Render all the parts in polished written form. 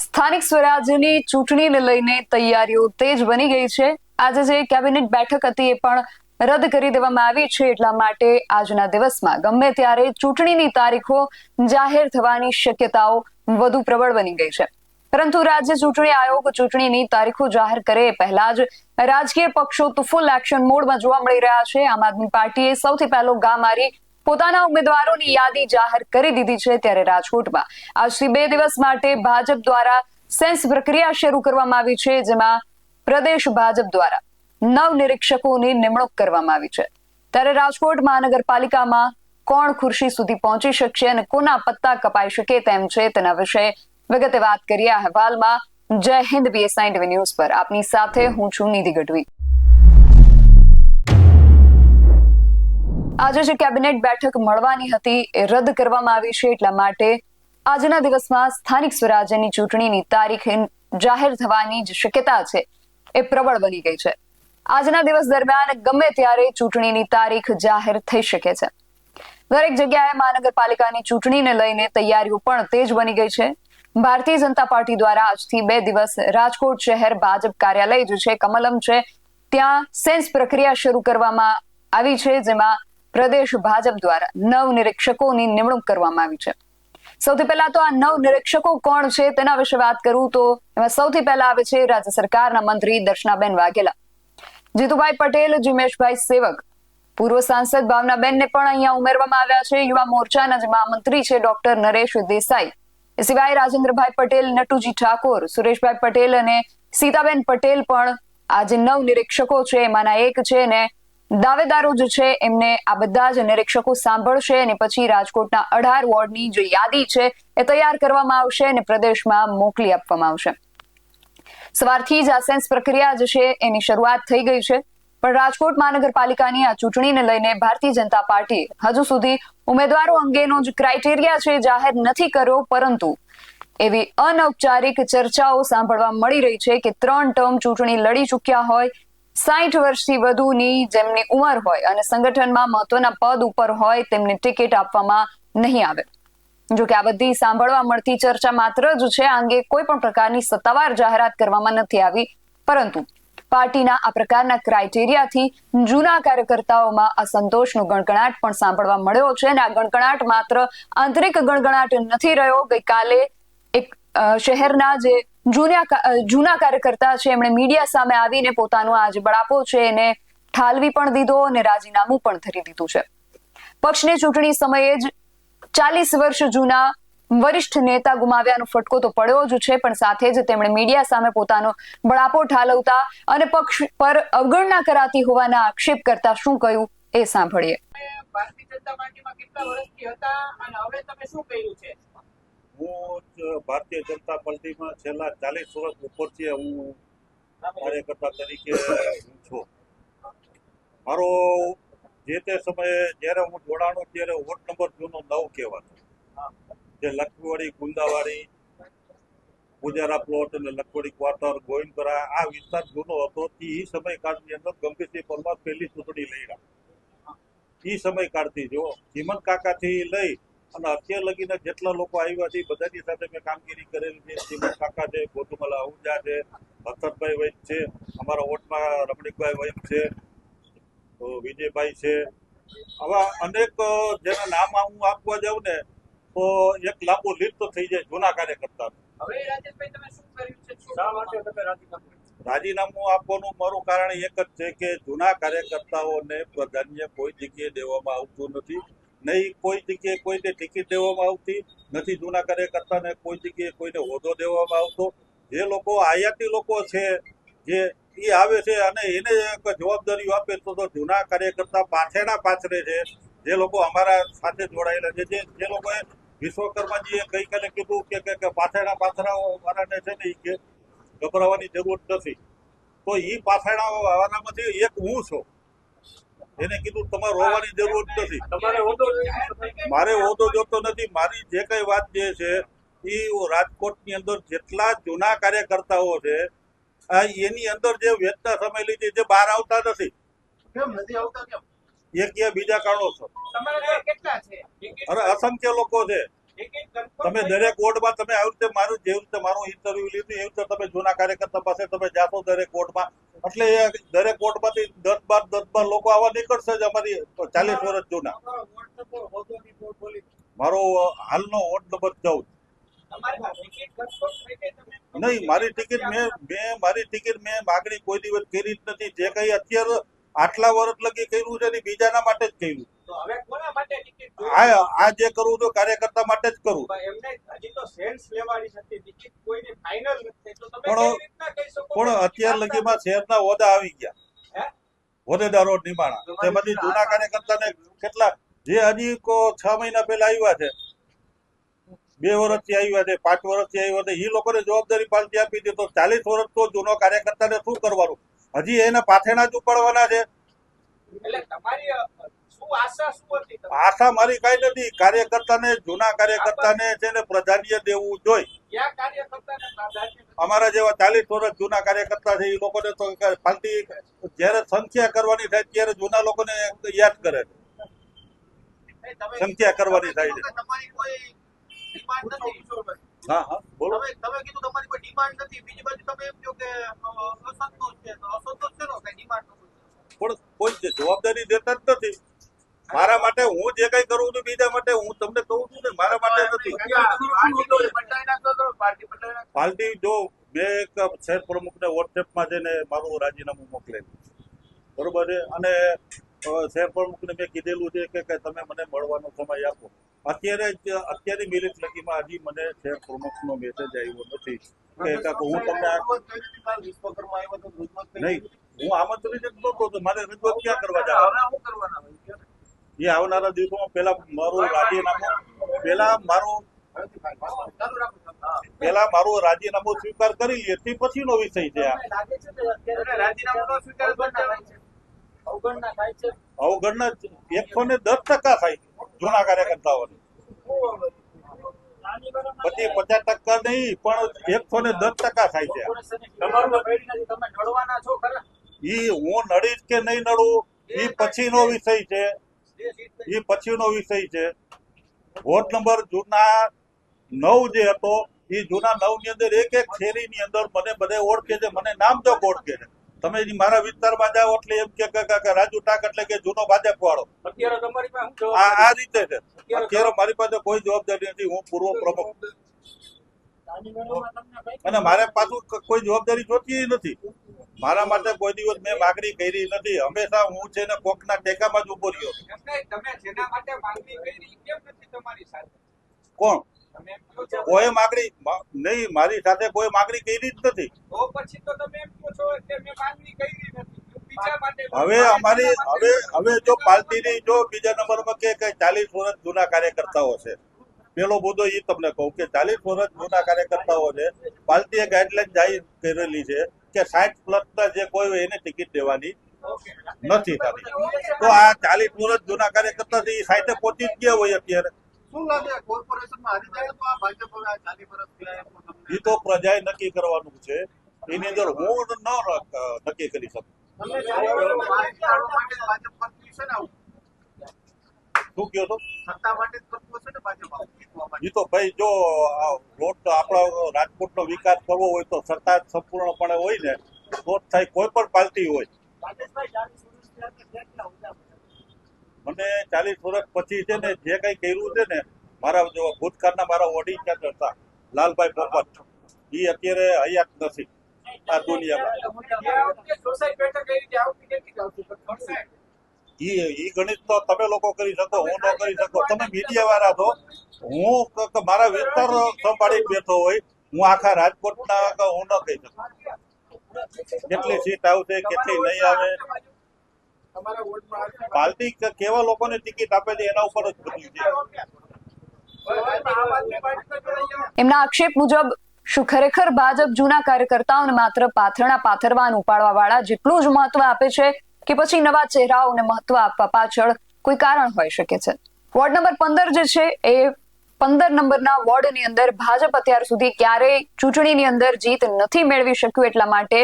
સ્થાનિક સ્વરાજ્યની ચૂંટણીને લઈને તૈયારીઓ તેજ બની ગઈ છે। આજે જે કેબિનેટ બેઠક હતી એ પણ રદ કરી દેવામાં આવી છે। એટલા માટે આજના દિવસમાં ગમે ત્યારે ચૂંટણીની તારીખો જાહેર થવાની શક્યતાઓ વધુ પ્રબળ બની ગઈ છે। પરંતુ રાજ્ય ચૂંટણી આયોગ ચૂંટણીની તારીખો જાહેર કરે પહેલા જ રાજકીય પક્ષો તો ફૂલ એક્શન મોડમાં જોવા મળી રહ્યા છે। આમ આદમી પાર્ટીએ સૌથી પહેલો ગા મારી પોતાના ઉમેદવારોની યાદી જાહેર કરી દીધી છે। ત્યારે રાજકોટમાં આજથી 2 દિવસ માટે ભાજપ દ્વારા સેન્સ પ્રક્રિયા શરૂ કરવામાં આવી છે, જેમાં પ્રદેશ ભાજપ દ્વારા 9 નિરીક્ષકોની નિમણૂક કરવામાં આવી છે। ત્યારે રાજકોટ મહાનગરપાલિકામાં કોણ ખુરશી સુધી પહોંચી શકશે અને કોના પત્તા કપાઈ શકે તેમ છે, તેના વિશે વિગતે વાત કરીએ આ અહેવાલમાં। જય હિન્દ BSI TV ન્યૂઝ પર આપની સાથે હું છું નિધિ ગઢવી। આજે જે કેબિનેટ બેઠક મળવાની હતી એ રદ કરવામાં આવી છે। એટલા માટે આજના દિવસમાં સ્થાનિક સ્વરાજ્યની ચૂંટણીની તારીખ જાહેર થવાની જે શક્યતા છે એ પ્રબળ બની ગઈ છે। આજના દિવસ દરમિયાન ગમે ત્યારે ચૂંટણીની તારીખ જાહેર થઈ શકે છે। દરેક જગ્યાએ મહાનગરપાલિકાની ચૂંટણીને લઈને તૈયારીઓ પણ તેજ બની ગઈ છે। ભારતીય જનતા પાર્ટી દ્વારા આજથી 2 દિવસ રાજકોટ શહેર ભાજપ કાર્યાલય જે છે કમલમ છે ત્યાં સેન્સ પ્રક્રિયા શરૂ કરવામાં આવી છે, જેમાં પ્રદેશ ભાજપ દ્વારા 9 નિરીક્ષકોની નિમણૂક કરવામાં આવી છે। સૌથી પહેલા તો આ 9 નિરીક્ષકો કોણ છે તેના વિશે વાત કરું તો એમાં સૌથી પહેલા આવે છે રાજ્ય સરકારના મંત્રી દર્શનાબેન વાઘેલા, જીતુભાઈ પટેલ, જીમેશભાઈ સેવક, પૂર્વ સાંસદ ભાવનાબેનને પણ અહીંયા ઉમેરવામાં આવ્યા છે। યુવા મોરચાના જે મહામંત્રી છે ડોક્ટર નરેશ દેસાઈ, એ સિવાય રાજેન્દ્રભાઈ પટેલ, નટુજી ઠાકોર, સુરેશભાઈ પટેલ અને સીતાબેન પટેલ પણ આ જે 9 નિરીક્ષકો છે એમાંના એક છે ને દાવેદારો જે છે એમને આ બધા જ નિરીક્ષકો સાંભળશે અને પછી રાજકોટના 18 વોર્ડની જે યાદી છે એ તૈયાર કરવામાં આવશે અને પ્રદેશમાં મોકલી આપવામાં આવશે। સવારથી જ આ સેન્સ પ્રક્રિયા જે છે એની શરૂઆત થઈ ગઈ છે, પણ રાજકોટ મહાનગરપાલિકાની આ ચૂંટણીને લઈને ભારતીય જનતા પાર્ટી હજુ સુધી ઉમેદવારો અંગેનો જે ક્રાઇટેરિયા છે જાહેર નથી કર્યો, પરંતુ એવી અનૌપચારિક ચર્ચાઓ સાંભળવા મળી રહી છે કે 3 ટર્મ ચૂંટણી લડી ચૂક્યા હોય, 60 વર્ષથી વધુની જેમની ઉંમર હોય અને સંગઠનમાં મહત્વના પદ ઉપર હોય તેમને ટિકિટ આપવામાં નહીં આવે। જો કે આ બધી સાંભળવા મળતી ચર્ચા માત્ર જ છે, આ અંગે કોઈ પણ પ્રકારની સત્તાવાર જાહેરાત કરવામાં નથી આવી, પરંતુ પાર્ટીના આ પ્રકારના ક્રાઇટેરિયાથી જૂના કાર્યકર્તાઓમાં અસંતોષનો ગણગણાટ પણ સાંભળવા મળ્યો છે અને આ ગણગણાટ માત્ર આંતરિક ગણગણાટ નથી રહ્યો। ગઈકાલે એક શહેરના જે જૂના કાર્યકર્તા છે એમણે મીડિયા સામે આવીને પોતાનો આ જે બળાપો છે એને ઠાલવી પણ દીધો અને રાજીનામું પણ ધરી દીધું છે। પક્ષની ચૂંટણી સમયે જ 40 વર્ષ જૂના વરિષ્ઠ નેતા ગુમાવ્યાનો ફટકો તો પડ્યો જ છે, પણ સાથે જ તેમણે મીડિયા સામે પોતાનો બળાપો ઠાલવતા અને પક્ષ પર અવગણના કરાતી હોવાના આક્ષેપ કરતા શું કહ્યું એ સાંભળીએ। ભારતીય જનતા પાર્ટીમાં કેટલા વર્ષથી હતા અને હવે તમે શું કર્યું છે? હું ભારતીય જનતા પાર્ટીમાં છેલ્લા 40 વર્ષ ઉપરથી હું કાર્યકર્તા તરીકે છું। મારો જે તે સમયે જ્યારે હું જોડાણો ત્યારે વોર્ડ નંબર જૂનો 9 કહેવાતો, જે લખવાડી, ગુંદાવાડી, પૂજારા પ્લોટ અને લખવાડી ક્વાર્ટર, ગોવિંદપરા આ વિસ્તાર જૂનો હતો। એ સમયકાળની અંદર ગંભીરસિંહ પરમાર પહેલી ચૂંટણી લડ્યા। એ સમયકાળથી જો ચીમન કાકાથી લઈ અને અત્યાર લગીને જેટલા લોકો આવ્યા છે બધાની સાથે મેં કામગીરી કરેલી છે। ચીમન કાકા છે, ગોતુમલા આહુજા છે, હસનભાઈ વૈદ છે, અમારા વોટમાં રમણીકભાઈ વૈદ છે, તો વિજયભાઈ છે, આવા અનેક જેના નામ હું આપવા જાઉં ને તો એક લાંબો લિસ્ટ થઈ જાય જૂના કાર્યકર્તા। હવે રાજેશભાઈ તમે શું કર્યું છે? શા માટે તમે રાજીનામું આપવાનું મારું કારણ એક જ છે કે જૂના કાર્યકર્તાઓને પ્રાધાન્ય કોઈ જગ્યાએ દેવામાં આવતું નથી, નહીં કોઈ જગ્યાએ કોઈને ટિકિટ દેવામાં આવતી નથી, જૂના કાર્યકર્તાને કોઈ જગ્યાએ કોઈને હોદ્દો દેવામાં આવતો। જે લોકો આયાતી લોકો છે જે એ આવે છે અને એને જવાબદારીઓ આપે તો જૂના કાર્યકર્તા પાછળ છે, જે લોકો અમારા સાથે જોડાયેલા છે, જે લોકોએ વિશ્વકર્માજીએ ગઈકાલે કીધું કે પાછળના વાળાને છે ને કે ગભરાવાની જરૂર નથી, તો એ પાછળના વાળામાંથી એક હું છું। એને કીધું તમારે રોવાની જરૂર નથી, મારે હોદ્દો જોતો નથી। મારી જે કઈ વાત જે છે એ રાજકોટની અંદર જેટલા જૂના કાર્યકર્તાઓ છે એની અંદર જે વેદના સમયેલી છે જે બહાર આવતા નથી। કેમ નથી આવતા? કેમ? એક બીજા કારણોસર તમારે કેટલા છે? અરે અસંખ્ય લોકો છે। ટિકિટ confirm તમે થઈ દરેક વોર્ડમાં તમે આવી રીતે મારું જેવી રીતે મારું ઇન્ટરવ્યુ લીધું એવી રીતે તમે જૂના કાર્યકર્તા પાસે તમે જાશો દરેક વોર્ડમાં, એટલે એ દરેક વોર્ડમાંથી 10-12 લોકો આવા નીકળશે જ અમારી 40 વર્ષ જૂના. તમારો વોર્ડ નંબર હોદ્દોની બોર્ડ બોલી મારો હાલનો વોર્ડ નંબર 14. તમારી પાસે ટિકિટ confirm થઈ ગઈ તમે? નહીં, મારી ટિકિટ મેં માગણી કોઈ દિવસ કરી જ નથી. જે કઈ અત્યારે આટલા વર્ષ લગી કર્યું છે ને બીજાના માટે જ કર્યું. તો હવે કોના માટે ટિકિટ જોઈએ? આ જે કરવું તો કાર્યકર્તા માટે જ કરું. એમને હજી તો સેન્સ લેવાની હતી, ટિકિટ કોઈને ફાઇનલ નથી. તો તમે પણ- કેવી રીતના કહી શકો પણ કે અત્યાર લગીમાં શહેરના હોદ્દા આવી ગયા, હે? હોદ્દેદારો નિમાણા તેમાંથી જૂના કાર્યકર્તાને કેટલા જે હજી 6 મહિના પહેલા આવ્યા છે, 2 વર્ષથી આવ્યા છે, 5 વર્ષથી આવ્યા છે, એ લોકોને જવાબદારી પાલટી આપી દે તો 40 વર્ષ તો જૂનો કાર્યકર્તાને શું કરવાનું? હજી એને પાથેણા જ ઉપાડવાના છે. એટલે તમારી શું આશા શું હતી તમારી? આશા મારી કઈ નથી. કાર્યકર્તાને જૂના કાર્યકર્તાને છે ને પ્રાધાન્ય દેવું જોઈએ. ક્યાં કાર્યકર્તાને પ્રાધાન્ય નથી? અમારા જેવા 40 વર્ષ જૂના કાર્યકર્તા છે એ લોકોને તો પાલટી જયારે સંખ્યા કરવાની થાય ત્યારે જૂના લોકોને યાદ કરે છે. તમે સંખ્યા કરવાની થાય છે. તમારી કોઈ ડિમાન્ડ નથી. હા હા બોલો. તમે કીધું તમારી કોઈ ડિમાન્ડ નથી, બીજી બાજુ તમે એમ કહો કે અસંતોષ છે, તો અસંતોષ છે નો કઈ ડિમાન્ડ નથી. પણ કોઈ જવાબદારી દેતા જ નથી. મારા માટે હું જે કઈ કરું છું બીજા માટે હું તમને કહું છું ને મારા માટે નથી. પાર્ટી જો મેં એક શહેર પ્રમુખને વોટ્સએપમાં જઈને મારું રાજીનામું મોકલેલું, બરોબર છે, અને શહેર પ્રમુખને મેં કીધેલું છે કે તમે મને મળવાનો સમય આપો. અત્યારે મિનિટ લગીમાં હજી મને શહેર પ્રમુખનો મેસેજ આવ્યો નથી કે હું તમને નહીં, હું આમંત્રિત જ નહોતો તો મારે રજૂઆત ક્યાં કરવા જવાનું? એ આવનારા દિવસોમાં પેલા મારું રાજીનામું સ્વીકાર કરી લે તે પછીનો વિષય છે. આ અવગણના 110% થાય જૂના કાર્યકર્તાઓને. બધી 50% નહીં પણ 110% થાય છે. ઈ હું નડીશ કે નહીં નડું એ પછીનો વિષય છે. વોર્ડ નંબર જૂના 9 જે હતો એ જૂના 9 ની અંદર એક શેરીની અંદર મને બધે ઓળખે છે, મને નામ તો ઓળખે છે. તમે મારા વિસ્તારમાં જાઓ એટલે એમ કે રાજુ ટાક એટલે કે જૂનો ભાજપ વાળો. અત્યારે તમારી પાસે આ રીતે છે. અત્યારે મારી પાસે કોઈ જવાબદારી નથી. હું પૂર્વ પ્રમુખ અને મારે પાછું કોઈ જવાબદારી જોતી નથી. મારા માટે કોઈ દિવસ મેં માગણી કરી નથી. હંમેશા હું છે ને કોકના ટેકામાં જ ઉભો રહ્યો. તમે જેના માટે માંગણી કરી કેમ નથી તમારી સાથે? કોણ? તમે એમ કહો છો કોઈ માગણી નહીં, મારી સાથે કોઈ માગણી કરી જ નથી. તો પછી તો તમે એમ કહો છો કે મેં માંગણી કરી નથી. બીજા માટે હવે જો પાર્ટીની જો બીજા નંબરમાં કે 40 વર્ષ જૂના કાર્યકર્તાઓ છે, પેલો મુદ્દો એ તમને કહું કે 40 વર્ષ જૂના કાર્યકર્તાઓ છે. પાર્ટીએ ગાઈડલાઈન જાહેર કરેલી છે કે 60+ જે કોઈ હોય એને ટિકિટ દેવાની નથી થતી. તો આ 40 વર્ષ જૂના કાર્યકર્તા છે એ 60 પહોંચી જ ગયા હોય અત્યારે. શું લાગે કોર્પોરેશનમાં હારી જાય તો આ ભાજપ હવે 40 વર્ષ એ તો પ્રજાએ નક્કી કરવાનું છે. એની અંદર હું ન નક્કી કરી શકું. તમે માટે ભાજપ કરતી છે ને આવું? શું કહો છો? સત્તા માટે જ કરતું હશે ને ભાજપ આવું? એ તો ભાઈ જો આપણા રાજકોટનો વિકાસ કરવો હોય તો સરકાર સંપૂર્ણપણે હોય ને તો જ થાય. કોઈ પણ પાર્ટી હોય. મને 40 વર્ષ પછી છે ને જે કઈ કર્યું છે ને મારા જો ભૂતકાળના મારા ઓડિટર હતા લાલભાઈ પોપટ, એ અત્યારે હયાત નથી આ દુનિયામાં. ઈ ગણિત તો તમે લોકો કરી શકો, હું ન કરી શકો. તમે મીડિયા વાળા છો. હું મારા વિસ્તાર સંભાળી બેઠો હોય, હું આખા રાજકોટના હું ન કહી શકું કેટલી સીટ આવશે કેટલી નહીં આવે. પાર્ટી કેવા લોકોને ટિકિટ આપે છે એના ઉપર જ બધું છે. એમના આક્ષેપ મુજબ શું ખરેખર ભાજપ જૂના કાર્યકર્તાઓને માત્ર પાથરણા પાથરવાનું ઉપાડવા વાળા જેટલું જ મહત્વ આપે છે કે પછી નવા ચહેરાઓને મહત્વ આપવા પાછળ કોઈ કારણ હોઈ શકે છે? વોર્ડ નંબર 15 જે છે એ 15 નંબરના વોર્ડની અંદર ભાજપ અત્યાર સુધી ક્યારેય ચૂંટણીની અંદર જીત નથી મેળવી શક્યું. એટલા માટે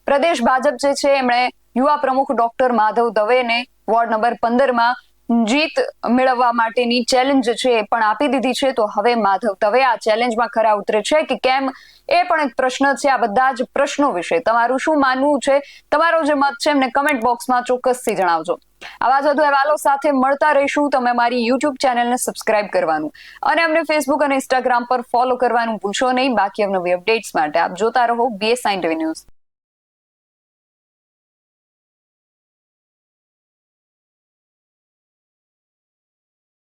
પ્રદેશ ભાજપ જે છે એમણે યુવા પ્રમુખ ડોક્ટર માધવ દવેને વોર્ડ નંબર 15માં જીત મેળવવા માટેની ચેલેન્જ છે એ પણ આપી દીધી છે. તો હવે માધવ દવે આ ચેલેન્જમાં ખરા ઉતરે છે કે કેમ એ પણ એક પ્રશ્ન છે. આ બધા જ પ્રશ્નો વિશે તમારું શું માનવું છે, તમારો જે મત છે એમને કમેન્ટ બોક્સમાં ચોક્કસથી જણાવજો. આવા જ વધુ અહેવાલો સાથે મળતા રહીશું. તમે મારી યુટ્યુબ ચેનલને સબસ્ક્રાઇબ કરવાનું અને અમને ફેસબુક અને ઇન્સ્ટાગ્રામ પર ફોલો કરવાનું ભૂલશો નહીં. બાકી અવનવી અપડેટ્સ માટે આપ જોતા રહો BS9 ન્યૂઝ.